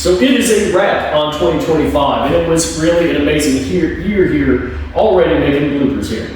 So it is a wrap on 2025, and it was really an amazing year here, already making bloopers here.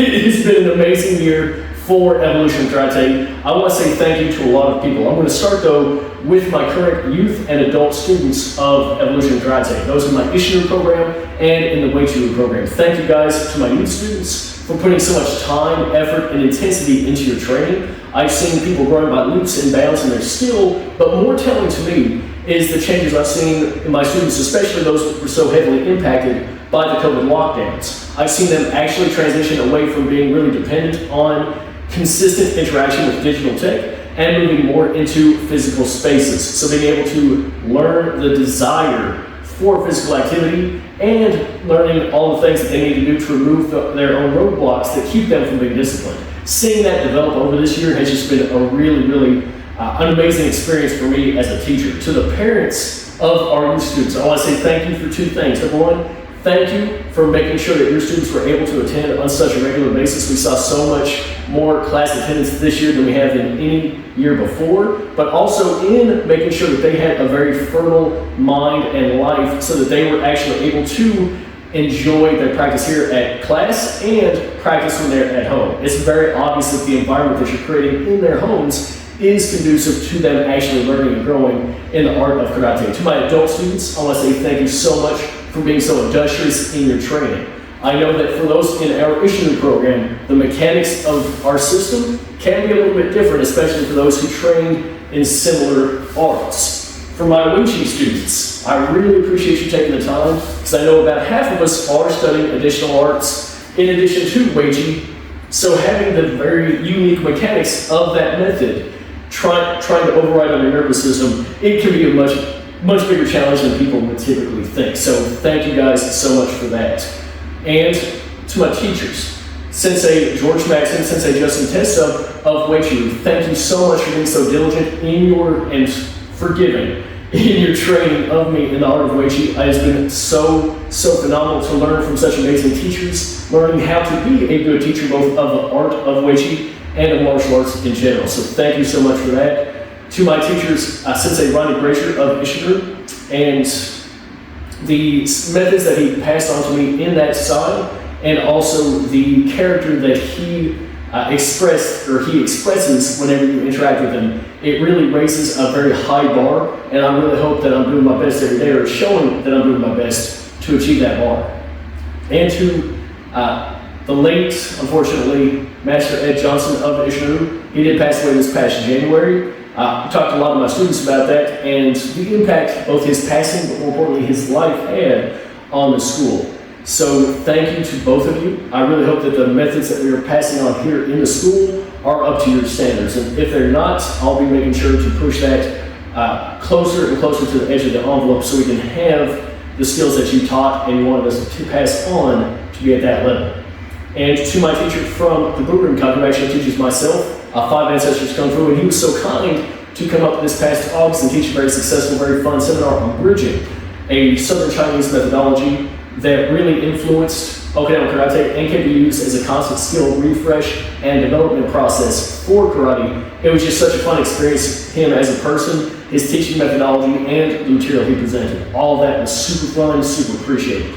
It has been an amazing year for Evolution Karate. I want to say thank you to a lot of people. I'm going to start though with my current youth and adult students of Evolution Karate. Those in my Isshinryu program and in the Weichi program. Thank you guys to my youth students for putting so much time, effort, and intensity into your training. I've seen people growing by leaps and bounds in their skill, but more telling to me is the changes I've seen in my students, especially those that were so heavily impacted by the COVID lockdowns. I've seen them actually transition away from being really dependent on consistent interaction with digital tech and moving more into physical spaces. So being able to learn the desire for physical activity and learning all the things that they need to do to remove their own roadblocks that keep them from being disciplined. Seeing that develop over this year has just been a really an amazing experience for me as a teacher. To the parents of our youth students, I want to say thank you for two things. Number one, thank you for making sure that your students were able to attend on such a regular basis. We saw so much more class attendance this year than we have in any year before, but also in making sure that they had a very fertile mind and life so that they were actually able to enjoy their practice here at class and practice when they're at home. It's very obvious that the environment that you're creating in their homes is conducive to them actually learning and growing in the art of karate. To my adult students, I want to say thank you so much for being so industrious in your training. I know that for those in our Isshinryu program, the mechanics of our system can be a little bit different, especially for those who trained in similar arts. For my Weichi students, I really appreciate you taking the time, because I know about half of us are studying additional arts in addition to Weichi. So having the very unique mechanics of that method, trying to override on your nervous system, it can be a much bigger challenge than people would typically think. So thank you guys so much for that. And to my teachers, Sensei George Maxson, Sensei Justin Testa of Weichi, thank you so much for being so diligent and forgiving in your training of me in the art of Weichi. It has been so phenomenal to learn from such amazing teachers, learning how to be a good teacher both of the art of Weichi and of martial arts in general. So thank you so much for that. To my teachers, Sensei Ronnie Brazier of Isshinryu, and the methods that he passed on to me in that style, and also the character that he expresses whenever you interact with him, it really raises a very high bar, and I really hope that I'm doing my best every day, or showing that I'm doing my best to achieve that bar. And to the late, unfortunately, Master Ed Johnson of Isshinryu, he did pass away this past January. I talked to a lot of my students about that and the impact both his passing, but more importantly his life had on the school. So thank you to both of you. I really hope that the methods that we are passing on here in the school are up to your standards. And if they're not, I'll be making sure to push that closer and closer to the edge of the envelope so we can have the skills that you taught and you wanted us to pass on to be at that level. And to my teacher from the Blue Room Club, who actually teaches myself, Five Ancestors Kung Fu, and he was so kind to come up this past August and teach a very successful, very fun seminar on bridging, a Southern Chinese methodology that really influenced Okinawa Karate and can be used as a constant skill refresh and development process for karate. It was just such a fun experience, him as a person, his teaching methodology, and the material he presented. All that was super fun, super appreciated.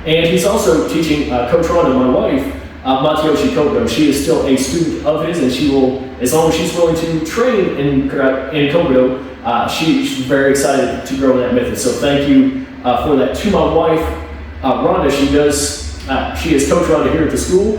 And he's also teaching Coach Rhonda, my wife, Matayoshi Kobudo. She is still a student of his, and she will, as long as she's willing to train in Kobudo, she's very excited to grow in that method. So thank you for that. To my wife, Rhonda, she is Coach Rhonda here at the school.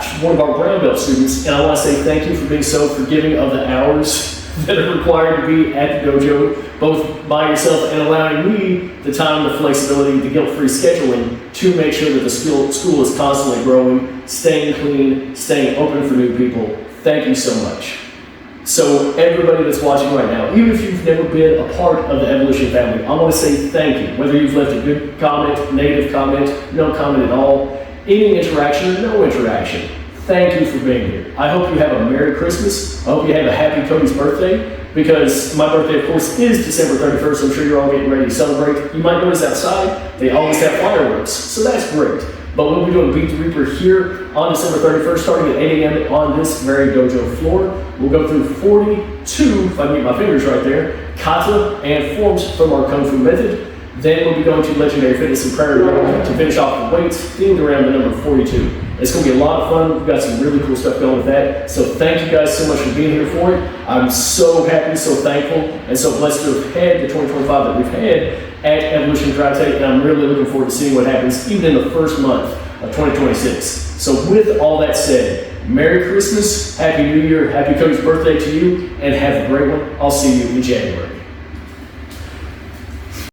She's one of our brown belt students, and I want to say thank you for being so forgiving of the hours that are required to be at the dojo, both by yourself and allowing me the time, the flexibility, the guilt-free scheduling to make sure that the school is constantly growing, staying clean, staying open for new people. Thank you so much. So everybody that's watching right now, even if you've never been a part of the Evolution family, I want to say thank you. Whether you've left a good comment, negative comment, no comment at all, any interaction or no interaction, thank you for being here. I hope you have a Merry Christmas. I hope you have a happy Cody's birthday, because my birthday, of course, is December 31st. I'm sure you're all getting ready to celebrate. You might notice outside, they always have fireworks, so that's great. But we'll be doing Beat the Reaper here on December 31st, starting at 8 a.m. on this very dojo floor. We'll go through 42, if I can get my fingers right there, kata and forms from our Kung Fu method. Then we'll be going to Legendary Fitness and Prairie Road to finish off the weights themed around the number 42. It's going to be a lot of fun. We've got some really cool stuff going with that. So thank you guys so much for being here for it. I'm so happy, so thankful, and so blessed to have had the 2025 that we've had at Evolution Karate, and I'm really looking forward to seeing what happens even in the first month of 2026. So with all that said, Merry Christmas, Happy New Year, Happy Cody's birthday to you, and have a great one. I'll see you in January.